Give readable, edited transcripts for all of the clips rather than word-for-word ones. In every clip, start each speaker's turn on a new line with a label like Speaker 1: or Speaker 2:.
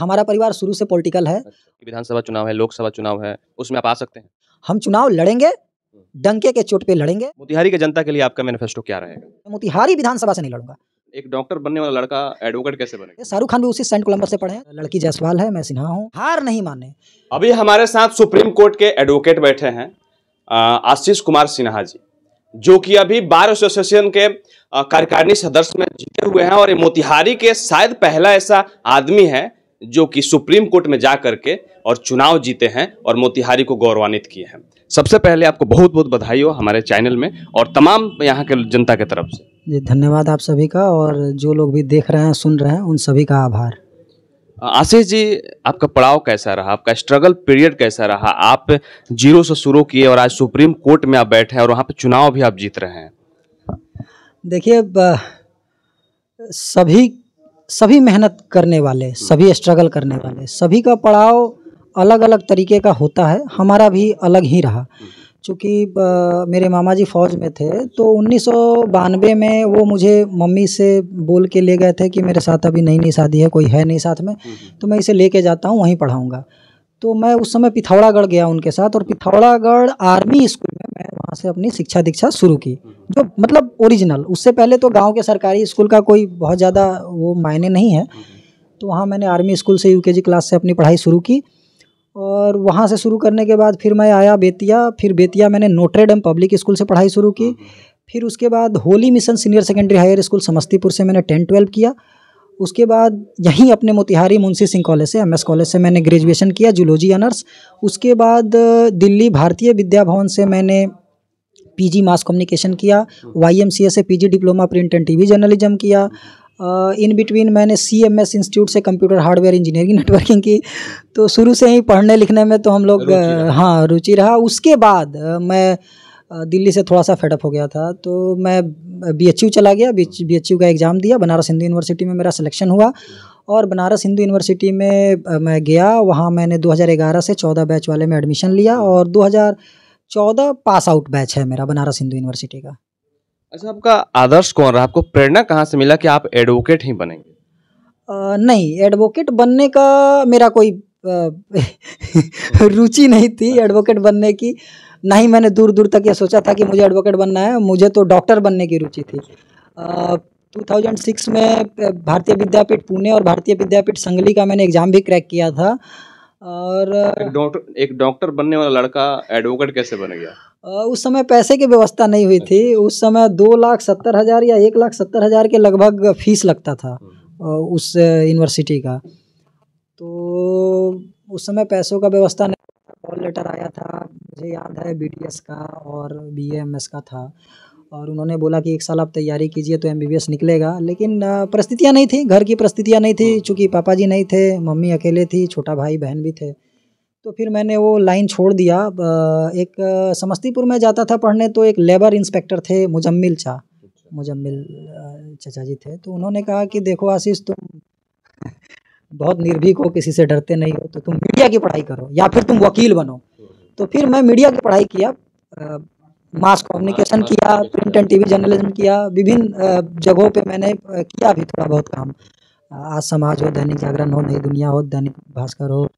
Speaker 1: हमारा परिवार शुरू से पॉलिटिकल है।
Speaker 2: विधानसभा चुनाव है, लोकसभा चुनाव है, उसमें आप आ सकते हैं?
Speaker 1: हम चुनाव लड़ेंगे, डंके के चोट पे लड़ेंगे।
Speaker 2: मोतिहारी की जनता के लिए आपका मैनिफेस्टो क्या रहेगा?
Speaker 1: मोतिहारी विधानसभा से नहीं लड़ूंगा।
Speaker 2: एक डॉक्टर बनने वाला लड़का एडवोकेट कैसे बनेगा?
Speaker 1: शाहरुख खान भी उसी सेंट कोलंबस से पढ़े हैं। लड़की जायसवाल है, मैं सिन्हा हूँ। हार नहीं माने।
Speaker 2: अभी हमारे साथ सुप्रीम कोर्ट के एडवोकेट बैठे हैं आशीष कुमार सिन्हा जी, जो कि अभी बार एसोसिएशन के कार्यकारिणी सदस्य में जीते हुए हैं और ये मोतिहारी के शायद पहला ऐसा आदमी है जो कि सुप्रीम कोर्ट में जा करके और चुनाव जीते हैं और मोतिहारी को गौरवान्वित किए हैं। सबसे पहले आपको बहुत बहुत बधाई हो हमारे चैनल में और तमाम यहाँ के जनता की तरफ से।
Speaker 1: जी धन्यवाद आप सभी का, और जो लोग भी देख रहे हैं सुन रहे हैं उन सभी का आभार।
Speaker 2: आशीष जी, आपका पड़ाव कैसा रहा, आपका स्ट्रगल पीरियड कैसा रहा? आप जीरो से शुरू किए और आज सुप्रीम कोर्ट में आप बैठे हैं और वहाँ पे चुनाव भी आप जीत रहे हैं।
Speaker 1: देखिए, सभी मेहनत करने वाले, सभी स्ट्रगल करने वाले, सभी का पड़ाव अलग अलग तरीके का होता है। हमारा भी अलग ही रहा, चूँकि मेरे मामा जी फ़ौज में थे, तो 1992 में वो मुझे मम्मी से बोल के ले गए थे कि मेरे साथ अभी नई शादी है, कोई है नहीं साथ में, तो मैं इसे लेके जाता हूँ, वहीं पढ़ाऊँगा। तो मैं उस समय पिथौरागढ़ गया उनके साथ, और पिथौरागढ़ आर्मी स्कूल में मैं वहाँ से अपनी शिक्षा दीक्षा शुरू की, जो मतलब ओरिजिनल। उससे पहले तो गांव के सरकारी स्कूल का कोई बहुत ज़्यादा वो मायने नहीं है, तो वहाँ मैंने आर्मी स्कूल से यूकेजी क्लास से अपनी पढ़ाई शुरू की। और वहाँ से शुरू करने के बाद फिर मैं आया बेतिया, फिर बेतिया मैंने नोट्रे डेम पब्लिक स्कूल से पढ़ाई शुरू की। फिर उसके बाद Holy Mission Senior Secondary Higher School Samastipur से मैंने 10-12 किया। उसके बाद यहीं अपने मोतिहारी मुंशी सिंह कॉलेज से, एमएस कॉलेज से मैंने ग्रेजुएशन किया, जूलॉजी ऑनर्स। उसके बाद दिल्ली भारतीय विद्या भवन से मैंने पीजी मास कम्युनिकेशन किया, वाईएमसीए से PG diploma print and TV journalism किया। इन बिटवीन मैंने सीएमएस इंस्टीट्यूट से कंप्यूटर हार्डवेयर इंजीनियरिंग नेटवर्किंग की। तो शुरू से ही पढ़ने लिखने में तो हम लोग रुचि रहा। उसके बाद मैं दिल्ली से थोड़ा सा फेडअप हो गया था, तो मैं बीएचयू चला गया। बीएचयू का एग्ज़ाम दिया, बनारस हिंदू यूनिवर्सिटी में मेरा सिलेक्शन हुआ, और बनारस हिंदू यूनिवर्सिटी में मैं गया। वहाँ मैंने 2011 से 14 बैच वाले में एडमिशन लिया, और 2014 पास आउट बैच है मेरा बनारस हिंदू यूनिवर्सिटी का।
Speaker 2: अच्छा, आपका आदर्श कौन रहा? आपको प्रेरणा कहाँ से मिला कि आप एडवोकेट ही बनेंगे?
Speaker 1: नहीं, एडवोकेट बनने का मेरा कोई रुचि नहीं थी एडवोकेट बनने की। ना ही मैंने दूर दूर तक ये सोचा था कि मुझे एडवोकेट बनना है। मुझे तो डॉक्टर बनने की रुचि थी। 2006 में भारतीय विद्यापीठ पुणे और भारतीय विद्यापीठ संगली का मैंने एग्ज़ाम भी क्रैक किया था। और
Speaker 2: एक डॉक्टर बनने वाला लड़का एडवोकेट कैसे बन गया?
Speaker 1: उस समय पैसे की व्यवस्था नहीं हुई थी। उस समय 2,70,000 या 1,70,000 के लगभग फीस लगता था उस यूनिवर्सिटी का। तो उस समय पैसों का व्यवस्था नहीं, कॉल लेटर आया था, मुझे याद है बीडीएस का और बीएएमएस का था, और उन्होंने बोला कि 1 साल आप तैयारी कीजिए तो एमबीबीएस निकलेगा। लेकिन परिस्थितियाँ नहीं थी, घर की परिस्थितियाँ नहीं थी, चूँकि पापा जी नहीं थे, मम्मी अकेले थी, छोटा भाई बहन भी थे। तो फिर मैंने वो लाइन छोड़ दिया। एक समस्तीपुर में जाता था पढ़ने, तो एक लेबर इंस्पेक्टर थे मुजम्मिल चाचा जी थे। तो उन्होंने कहा कि देखो आशीष, तुम बहुत निर्भीक हो, किसी से डरते नहीं हो, तो तुम मीडिया की पढ़ाई करो या फिर तुम वकील बनो। तो फिर मैं मीडिया की पढ़ाई किया, मास कम्युनिकेशन किया, प्रिंट एंड टीवी जर्नलिज्म किया। विभिन्न जगहों पे मैंने किया भी थोड़ा बहुत काम। आज समाज हो, दैनिक जागरण हो, नई दुनिया हो, दैनिक भास्कर हो,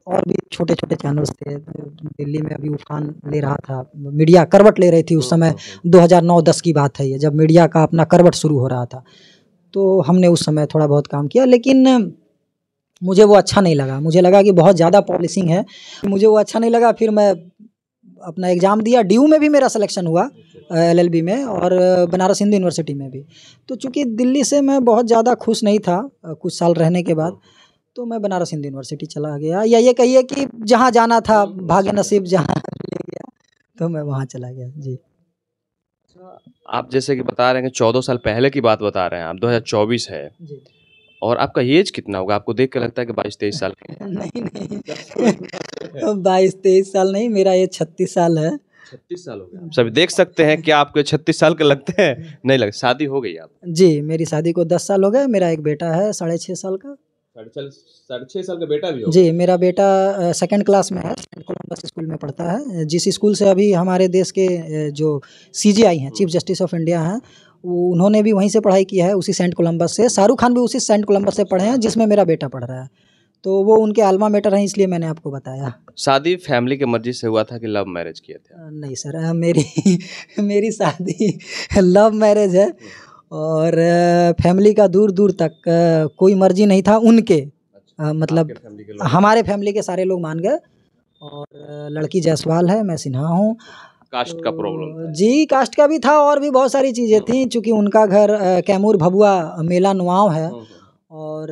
Speaker 1: और भी छोटे छोटे चैनल्स थे। दिल्ली में अभी उफान ले रहा था, मीडिया करवट ले रही थी उस समय। 2009-10 की बात है ये, जब मीडिया का अपना करवट शुरू हो रहा था। तो हमने उस समय थोड़ा बहुत काम किया, लेकिन मुझे वो अच्छा नहीं लगा। मुझे लगा कि बहुत ज़्यादा पॉलिसिंग है, मुझे वो अच्छा नहीं लगा। फिर मैं अपना एग्ज़ाम दिया, डीयू में भी मेरा सिलेक्शन हुआ, एलएलबी में, और बनारस हिंदू यूनिवर्सिटी में भी। तो चूँकि दिल्ली से मैं बहुत ज़्यादा खुश नहीं था कुछ साल रहने के बाद, तो मैं बनारस हिंदू यूनिवर्सिटी चला गया, या ये कहिए कि जहाँ जाना था, भाग्य नसीब जहाँ ले गया, तो मैं वहाँ चला गया। जी,
Speaker 2: आप जैसे कि बता रहे हैं कि 14 साल पहले की बात बता रहे हैं आप, 2024 है
Speaker 1: जी।
Speaker 2: और आपका एज कितना होगा? आपको देख के लगता है कि 22-23 साल के हैं।
Speaker 1: नहीं 22-23 साल नहीं, मेरा एज 36 साल है।
Speaker 2: 36 साल हो गया। सभी देख सकते हैं कि आपके 36 साल के लगते हैं, नहीं लगते। शादी हो गई आप?
Speaker 1: जी, मेरी शादी को 10 साल हो गए। मेरा एक बेटा है 6.5 साल का।
Speaker 2: 6.5 साल का बेटा भी हो?
Speaker 1: जी, मेरा बेटा सेकंड क्लास में है, सेंट कोलंबस स्कूल में पढ़ता है। जिस स्कूल से अभी हमारे देश के जो सीजेआई हैं, चीफ जस्टिस ऑफ इंडिया हैं, उन्होंने भी वहीं से पढ़ाई किया है, उसी सेंट कोलंबस से। शाहरुख खान भी उसी सेंट कोलंबस से पढ़े हैं जिसमें मेरा बेटा पढ़ रहा है, तो वो उनके अल्मा मेटर हैं, इसलिए मैंने आपको बताया।
Speaker 2: शादी फैमिली के मर्जी से हुआ था कि लव मैरिज किए थे?
Speaker 1: नहीं सर, मेरी शादी लव मैरिज है, और फैमिली का दूर दूर तक कोई मर्जी नहीं था उनके। मतलब हमारे फैमिली के सारे लोग मान गए, और लड़की जायसवाल है, मैं सिन्हा हूँ।
Speaker 2: कास्ट का प्रॉब्लम
Speaker 1: जी, कास्ट का भी था, और भी बहुत सारी चीज़ें थी, चूँकि उनका घर कैमूर भभुआ मेला नुआव है, और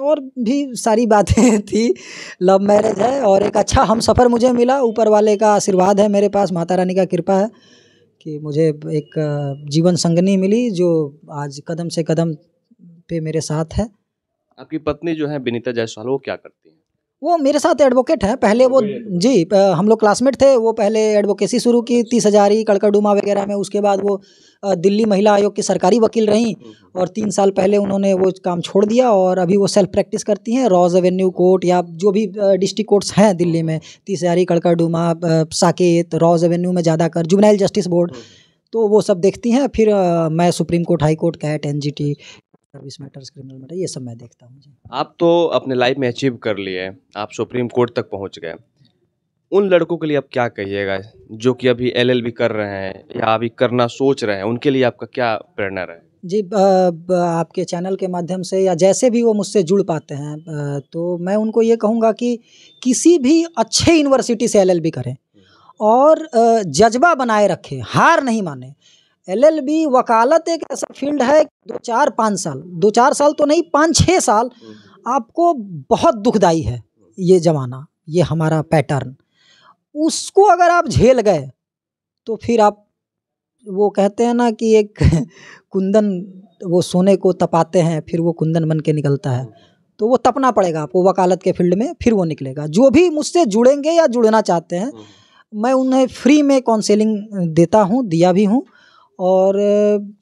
Speaker 1: और भी सारी बातें थी। लव मैरिज है, और एक अच्छा हमसफ़र मुझे मिला, ऊपर वाले का आशीर्वाद है मेरे पास, माता रानी का कृपा है कि मुझे एक जीवन संगनी मिली जो आज कदम से कदम पे मेरे साथ है।
Speaker 2: आपकी पत्नी जो है विनीता जायसवाल, वो क्या करती हैं?
Speaker 1: वो मेरे साथ एडवोकेट हैं। पहले वो जी हम लोग क्लासमेट थे। वो पहले एडवोकेसी शुरू की 30 हजारी कड़कड़डूमा वगैरह में, उसके बाद वो दिल्ली महिला आयोग की सरकारी वकील रहीं, और 3 साल पहले उन्होंने वो काम छोड़ दिया, और अभी वो सेल्फ प्रैक्टिस करती हैं। रॉज एवेन्यू कोर्ट या जो भी डिस्ट्रिक्ट कोर्ट्स हैं दिल्ली में, 30 हजारी कड़कड़डूमा, साकेत, रॉज एवेन्यू में ज़्यादाकर, जुवेनाइल जस्टिस बोर्ड, तो वो सब देखती हैं। फिर मैं Supreme Court, high court, CAT, NGT, service matters, criminal matter, ये सब मैं देखता हूँ जी।
Speaker 2: आप तो अपने लाइफ में अचीव कर लिए, आप सुप्रीम कोर्ट तक पहुंच गए। उन लड़कों के लिए आप क्या कहिएगा जो कि अभी एलएलबी कर रहे हैं या अभी करना सोच रहे हैं, उनके लिए आपका क्या प्रेरणा रहे?
Speaker 1: जी, आपके चैनल के माध्यम से या जैसे भी वो मुझसे जुड़ पाते हैं, तो मैं उनको ये कहूँगा कि किसी भी अच्छे यूनिवर्सिटी से एलएलबी करें, और जज्बा बनाए रखें, हार नहीं माने। एलएलबी वकालत एक ऐसा फील्ड है, 2-4 साल तो नहीं, 5-6 साल आपको बहुत दुखदाई है ये ज़माना, ये हमारा पैटर्न। उसको अगर आप झेल गए तो फिर आप, वो कहते हैं ना कि एक कुंदन, वो सोने को तपाते हैं फिर वो कुंदन बन के निकलता है, तो वो तपना पड़ेगा आपको वकालत के फील्ड में, फिर वो निकलेगा। जो भी मुझसे जुड़ेंगे या जुड़ना चाहते हैं, मैं उन्हें फ्री में काउंसलिंग देता हूँ, दिया भी हूँ। और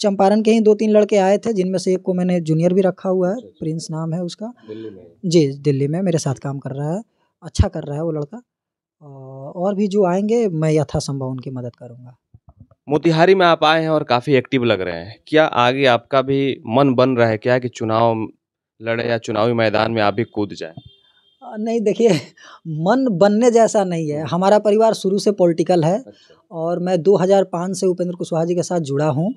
Speaker 1: चंपारण के ही 2-3 लड़के आए थे, जिनमें से एक को मैंने जूनियर भी रखा हुआ है, प्रिंस नाम है उसका।
Speaker 2: दिल्ली में?
Speaker 1: जी, दिल्ली में मेरे साथ काम कर रहा है, अच्छा कर रहा है वो लड़का। और भी जो आएंगे मैं यथासंभव उनकी मदद करूँगा।
Speaker 2: मोतिहारी में आप आए हैं और काफ़ी एक्टिव लग रहे हैं, क्या आगे आपका भी मन बन रहा है क्या कि चुनाव लड़े या चुनावी मैदान में आप भी कूद जाएं?
Speaker 1: नहीं, देखिए, मन बनने जैसा नहीं है। हमारा परिवार शुरू से पॉलिटिकल है, और मैं 2005 से उपेंद्र कुशवाहा जी के साथ जुड़ा हूँ,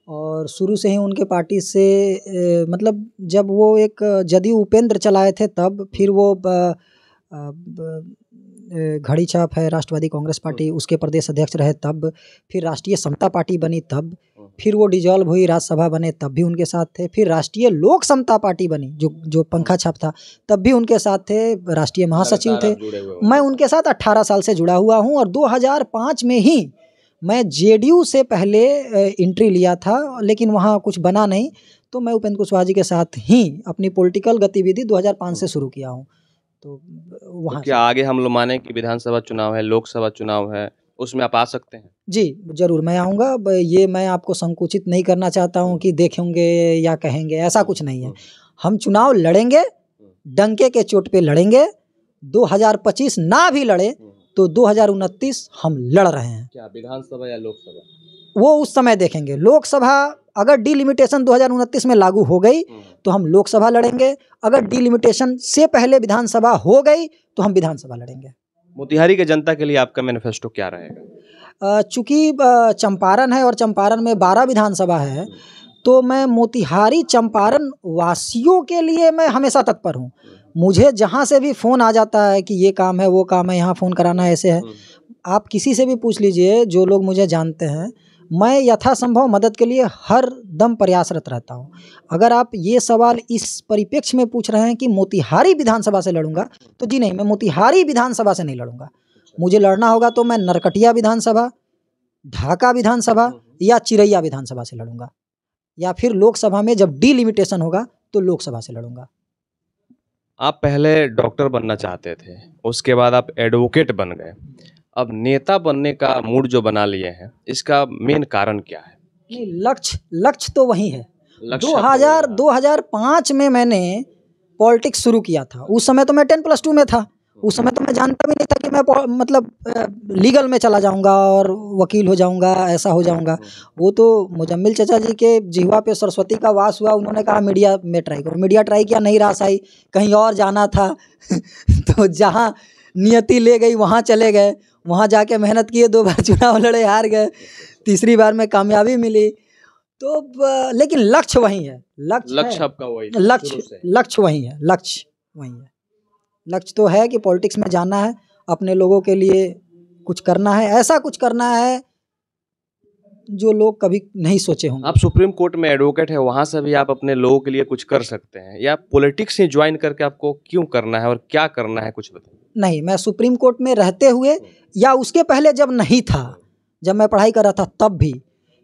Speaker 1: और शुरू से ही उनके पार्टी से मतलब जब वो एक जदयू उपेंद्र चलाए थे तब, फिर वो घड़ी छाप है राष्ट्रवादी कांग्रेस पार्टी, उसके प्रदेश अध्यक्ष रहे तब, फिर राष्ट्रीय समता पार्टी बनी तब, फिर वो डिजॉल्व हुई, राज्यसभा बने तब भी उनके साथ थे, फिर राष्ट्रीय लोक समता पार्टी बनी जो पंखा छाप था तब भी उनके साथ थे, राष्ट्रीय महासचिव थे। मैं उनके साथ 18 साल से जुड़ा हुआ हूँ, और 2005 में ही मैं जेडीयू से पहले एंट्री लिया था, लेकिन वहाँ कुछ बना नहीं, तो मैं उपेंद्र कुशवाहा जी के साथ ही अपनी पॉलिटिकल गतिविधि 2005 से शुरू किया हूँ। तो वहाँ
Speaker 2: क्या आगे हम लोग माने कि विधानसभा चुनाव है, लोकसभा चुनाव है, उसमें आप आ सकते हैं?
Speaker 1: जी, ज़रूर मैं आऊँगा। ये मैं आपको संकुचित नहीं करना चाहता हूँ कि देखेंगे या कहेंगे, ऐसा कुछ नहीं है। हम चुनाव लड़ेंगे, डंके के चोट पे लड़ेंगे। 2025 ना भी लड़े तो 2029 हम लड़ रहे हैं।
Speaker 2: क्या विधानसभा या लोकसभा?
Speaker 1: वो उस समय देखेंगे। लोकसभा अगर डिलिमिटेशन 2029 में लागू हो गई तो हम लोकसभा लड़ेंगे, अगर डिलिमिटेशन से पहले विधानसभा हो गई तो हम विधानसभा लड़ेंगे।
Speaker 2: मोतिहारी के जनता के लिए आपका मैनिफेस्टो क्या रहेगा?
Speaker 1: चूँकि चंपारण है और चंपारण में 12 विधानसभा है, तो मैं मोतिहारी चंपारण वासियों के लिए मैं हमेशा तत्पर हूँ। मुझे जहाँ से भी फ़ोन आ जाता है कि ये काम है, वो काम है, यहाँ फ़ोन कराना है, ऐसे है, आप किसी से भी पूछ लीजिए, जो लोग मुझे जानते हैं, मैं यथासंभव मदद के लिए हर दम प्रयासरत रहता हूँ। अगर आप ये सवाल इस परिप्रेक्ष्य में पूछ रहे हैं कि मोतिहारी विधानसभा से लड़ूंगा, तो जी नहीं, मैं मोतिहारी विधानसभा से नहीं लड़ूंगा। मुझे लड़ना होगा तो मैं नरकटिया विधानसभा, ढाका विधानसभा या चिरैया विधानसभा से लड़ूंगा, या फिर लोकसभा में जब डिलिमिटेशन होगा तो लोकसभा से लड़ूंगा।
Speaker 2: आप पहले डॉक्टर बनना चाहते थे, उसके बाद आप एडवोकेट बन गए, अब नेता बनने का मूड जो बना लिए हैं, इसका मेन कारण क्या है?
Speaker 1: नहीं, लक्ष्य तो वही है। 2005 में मैंने पॉलिटिक्स शुरू किया था। उस समय तो मैं 10+2 में था। उस समय तो मैं मैं जानता भी नहीं था कि मैं मतलब लीगल में चला जाऊंगा और वकील हो जाऊंगा, ऐसा हो जाऊंगा। वो तो मुजम्मिल चाचा जी के जिह्वा पे सरस्वती का वास हुआ, उन्होंने कहा मीडिया में ट्राई करो। मीडिया ट्राई किया, नहीं रास आई, कहीं और जाना था तो जहाँ नियति ले गई वहाँ चले गए, वहाँ जाके मेहनत किए, 2 बार चुनाव लड़े, हार गए, तीसरी बार में कामयाबी मिली। तो लेकिन लक्ष्य वही है,
Speaker 2: लक्ष्य आपका वही था,
Speaker 1: लक्ष्य वही है, लक्ष्य वही है। लक्ष्य तो है कि पॉलिटिक्स में जाना है, अपने लोगों के लिए कुछ करना है, ऐसा कुछ करना है जो लोग कभी नहीं सोचे होंगे।
Speaker 2: आप सुप्रीम कोर्ट में एडवोकेट है, वहां से भी आप अपने लोगों के लिए कुछ कर सकते हैं, या पॉलिटिक्स से ज्वाइन करके आपको क्यों करना है और क्या करना है, कुछ बताइए।
Speaker 1: नहीं, मैं सुप्रीम कोर्ट में रहते हुए या उसके पहले जब नहीं था, जब मैं पढ़ाई कर रहा था तब भी,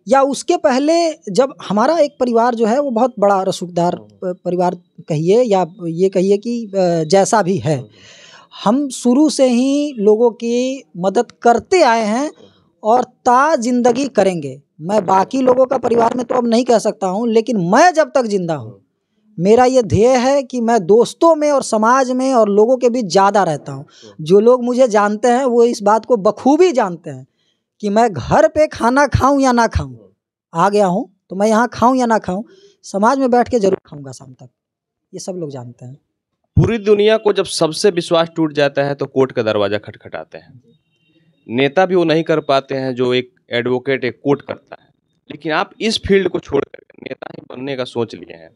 Speaker 1: या उसके पहले जब हमारा एक परिवार जो है वो बहुत बड़ा रसूखदार परिवार कहिए, या ये कहिए कि जैसा भी है, हम शुरू से ही लोगों की मदद करते आए हैं और ज़िंदगी करेंगे। मैं बाकी लोगों का परिवार में तो अब नहीं कह सकता हूँ, लेकिन मैं जब तक जिंदा हूँ मेरा ये ध्येय है कि मैं दोस्तों में और समाज में और लोगों के बीच ज़्यादा रहता हूँ। जो लोग मुझे जानते हैं वो इस बात को बखूबी जानते हैं कि मैं घर पे खाना खाऊं या ना खाऊं, आ गया हूं तो मैं यहाँ खाऊं या ना खाऊं, समाज में बैठ के जरूर खाऊंगा शाम तक, ये सब लोग जानते हैं।
Speaker 2: पूरी दुनिया को जब सबसे विश्वास टूट जाता है तो कोर्ट का दरवाजा खटखटाते हैं। नेता भी वो नहीं कर पाते हैं जो एक एडवोकेट एक कोर्ट करता है, लेकिन आप इस फील्ड को छोड़कर नेता ही बनने का सोच लिए हैं।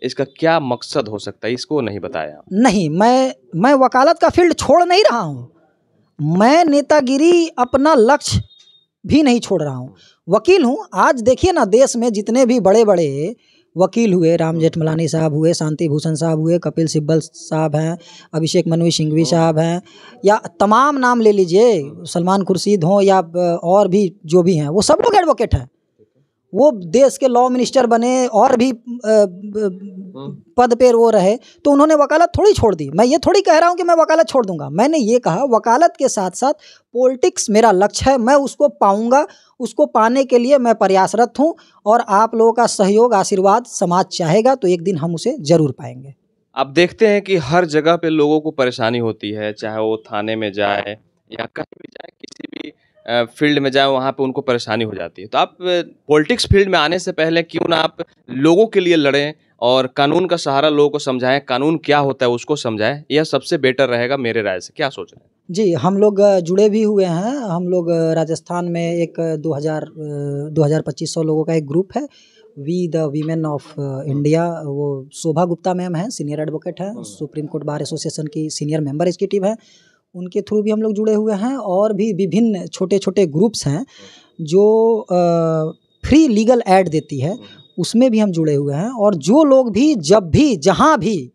Speaker 2: इसका क्या मकसद हो सकता है, इसको नहीं बताया।
Speaker 1: नहीं, मैं वकालत का फील्ड छोड़ नहीं रहा हूँ, मैं नेतागिरी अपना लक्ष्य भी नहीं छोड़ रहा हूँ, वकील हूँ। आज देखिए ना, देश में जितने भी बड़े बड़े वकील हुए, राम जेठमलानी साहब हुए, शांति भूषण साहब हुए, कपिल सिब्बल साहब हैं, अभिषेक मनु सिंघवी साहब हैं, या तमाम नाम ले लीजिए, सलमान खुर्शीद हों या और भी जो भी हैं, वो सब लोग एडवोकेट हैं। वो देश के लॉ मिनिस्टर बने और भी पद पे वो रहे, तो उन्होंने वकालत थोड़ी छोड़ दी। मैं ये थोड़ी कह रहा हूँ कि मैं वकालत छोड़ दूंगा, मैंने ये कहा वकालत के साथ साथ पॉलिटिक्स मेरा लक्ष्य है, मैं उसको पाऊंगा, उसको पाने के लिए मैं प्रयासरत हूँ, और आप लोगों का सहयोग आशीर्वाद समाज चाहेगा तो एक दिन हम उसे जरूर पाएंगे।
Speaker 2: आप देखते हैं कि हर जगह पे लोगों को परेशानी होती है, चाहे वो थाने में जाए या कहीं भी जाए, किसी भी फील्ड में जाए, वहाँ पे उनको परेशानी हो जाती है। तो आप पॉलिटिक्स फील्ड में आने से पहले क्यों ना आप लोगों के लिए लड़ें और कानून का सहारा लोगों को समझाएं, कानून क्या होता है उसको समझाएं, यह सबसे बेटर रहेगा मेरे राय से। क्या सोच रहे हैं?
Speaker 1: जी, हम लोग जुड़े भी हुए हैं। हम लोग राजस्थान में एक 2500 लोगों का एक ग्रुप है, we the women of India. वो शोभा गुप्ता मैम हैं, सीनियर एडवोकेट हैं, सुप्रीम कोर्ट बार एसोसिएशन की सीनियर मेंबर एग्जीक्यूटिव हैं, उनके थ्रू भी हम लोग जुड़े हुए हैं। और भी विभिन्न छोटे छोटे ग्रुप्स हैं जो फ्री लीगल एड देती है, उसमें भी हम जुड़े हुए हैं। और जो लोग भी जब भी जहाँ भी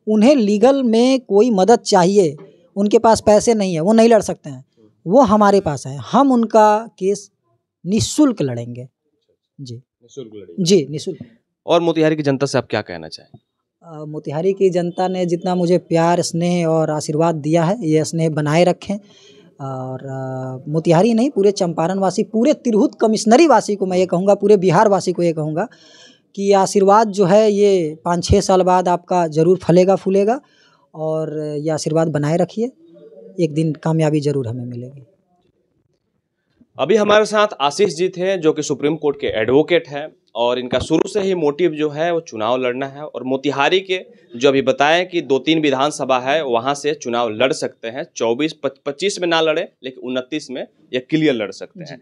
Speaker 1: उन्हें लीगल में कोई मदद चाहिए, उनके पास पैसे नहीं है, वो नहीं लड़ सकते हैं, वो हमारे पास है, हम उनका केस निःशुल्क लड़ेंगे। जी
Speaker 2: निःशुल्क लड़ेंगे।
Speaker 1: जी, निःशुल्क।
Speaker 2: और मोतिहारी की जनता से आप क्या कहना चाहें?
Speaker 1: मोतिहारी की जनता ने जितना मुझे प्यार, स्नेह और आशीर्वाद दिया है, ये स्नेह बनाए रखें। और मोतिहारी नहीं, पूरे चंपारण वासी, पूरे तिरहुत कमिश्नरी वासी को मैं ये कहूँगा, पूरे बिहार वासी को ये कहूँगा कि आशीर्वाद जो है ये 5-6 साल बाद आपका ज़रूर फलेगा फूलेगा, और ये आशीर्वाद बनाए रखिए, एक दिन कामयाबी ज़रूर हमें मिलेगी।
Speaker 2: अभी हमारे साथ आशीष जी थे, जो कि सुप्रीम कोर्ट के एडवोकेट हैं, और इनका शुरू से ही मोटिव जो है वो चुनाव लड़ना है। और मोतिहारी के जो अभी बताएं कि 2-3 विधानसभा है, वहां से चुनाव लड़ सकते हैं। 24-25 में ना लड़े, लेकिन 29 में ये क्लियर लड़ सकते हैं।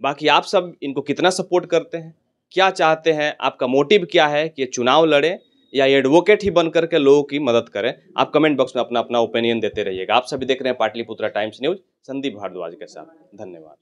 Speaker 2: बाकी आप सब इनको कितना सपोर्ट करते हैं, क्या चाहते हैं, आपका मोटिव क्या है कि ये चुनाव लड़े या एडवोकेट ही बन करके लोगों की मदद करें, आप कमेंट बॉक्स में अपना अपना ओपिनियन देते रहिएगा। आप सभी देख रहे हैं पाटलिपुत्रा टाइम्स न्यूज, संदीप भारद्वाज के साथ। धन्यवाद।